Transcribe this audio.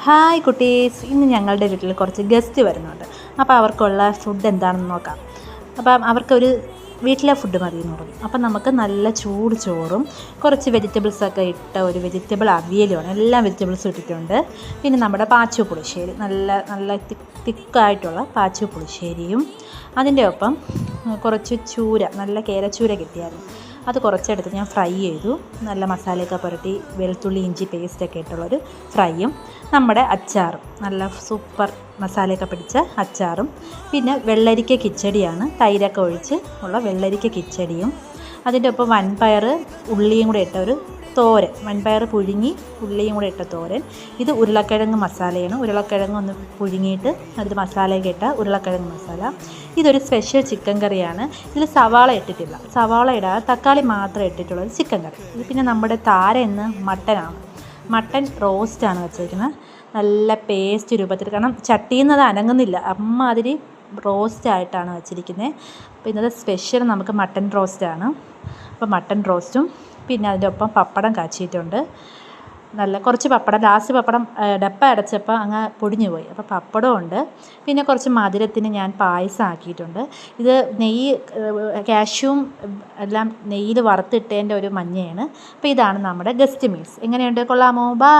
Hi കുട്ടീസ്, ഇന്ന് ഞങ്ങളുടെ വീട്ടിൽ കുറച്ച് ഗസ്റ്റ് വരുന്നുണ്ട്. അപ്പോൾ അവർക്കുള്ള ഫുഡ് എന്താണെന്ന് നോക്കാം. അപ്പം അവർക്കൊരു വീട്ടിലെ ഫുഡ് മതി എന്ന് പറഞ്ഞു. അപ്പം നമുക്ക് നല്ല ചൂട് ചോറും കുറച്ച് വെജിറ്റബിൾസൊക്കെ ഇട്ട ഒരു വെജിറ്റബിൾ അവിയലുമാണ്. എല്ലാ വെജിറ്റബിൾസും ഇട്ടിട്ടുണ്ട്. പിന്നെ നമ്മുടെ പാച്ചു പുളിശ്ശേരി, നല്ല നല്ല തിക്കായിട്ടുള്ള പാച്ചു പുളിശ്ശേരിയും അതിൻ്റെ ഒപ്പം കുറച്ച് ചൂര, നല്ല കേരച്ചൂര കിട്ടിയായിരുന്നു. അത് കുറച്ചെടുത്ത് ഞാൻ ഫ്രൈ ചെയ്തു. നല്ല മസാലയൊക്കെ പുരട്ടി വെളുത്തുള്ളി ഇഞ്ചി പേസ്റ്റൊക്കെ ഇട്ടുള്ളൊരു ഫ്രൈയും, നമ്മുടെ അച്ചാറും, നല്ല സൂപ്പർ മസാലയൊക്കെ പിടിച്ച അച്ചാറും, പിന്നെ വെള്ളരിക്ക കിച്ചടിയാണ്, തൈരൊക്കെ ഒഴിച്ച് ഉള്ള വെള്ളരിക്ക കിച്ചടിയും, അതിൻ്റെ ഒപ്പം വൻപയർ ഉള്ളിയും കൂടെ ഇട്ട ഒരു തോരൻ, വൻപയർ പുഴുങ്ങി ഉള്ളിയും കൂടെ ഇട്ട തോരൻ. ഇത് ഉരുളക്കിഴങ്ങ് മസാലയാണ്. ഉരുളക്കിഴങ്ങ് ഒന്ന് പുഴുങ്ങിയിട്ട് അതിൽ മസാലയൊക്കെ ഇട്ട ഉരുളക്കിഴങ്ങ് മസാല. ഇതൊരു സ്പെഷ്യൽ ചിക്കൻ കറിയാണ്. ഇതിൽ സവാള ഇട്ടിട്ടില്ല, സവാള ഇടാതെ തക്കാളി മാത്രം ഇട്ടിട്ടുള്ളൊരു ചിക്കൻ കറി. ഇത് പിന്നെ നമ്മുടെ താരം ഇന്ന് മട്ടനാണ്, മട്ടൻ റോസ്റ്റാണ് വെച്ചിരിക്കുന്നത്. നല്ല പേസ്റ്റ് രൂപത്തിൽ, കാരണം ചട്ടിയിൽ നിന്ന് അത് അനങ്ങുന്നില്ല, അമ്മാതിരി റോസ്റ്റായിട്ടാണ് വെച്ചിരിക്കുന്നത്. അപ്പോൾ ഇന്നത്തെ സ്പെഷ്യൽ നമുക്ക് മട്ടൻ റോസ്റ്റാണ്. അപ്പോൾ മട്ടൻ റോസ്റ്റും പിന്നെ അതിൻ്റെ ഒപ്പം പപ്പടം കാച്ചിയിട്ടുണ്ട്. നല്ല കുറച്ച് പപ്പടം, ലാസ്റ്റ് പപ്പടം ഡപ്പ അടച്ചപ്പോൾ അങ്ങ് പൊടിഞ്ഞു പോയി. അപ്പോൾ പപ്പടവും ഉണ്ട്. പിന്നെ കുറച്ച് മധുരത്തിന് ഞാൻ പായസം ആക്കിയിട്ടുണ്ട്. ഇത് നെയ്യ്, കാഷ്യൂവും എല്ലാം നെയ്യിൽ വറുത്തിട്ടതിൻ്റെ ഒരു മഞ്ഞയാണ്. അപ്പോൾ ഇതാണ് നമ്മുടെ ഗസ്റ്റ് മീൽസ്. എങ്ങനെയുണ്ട്, കൊള്ളാമോ? ബൈ.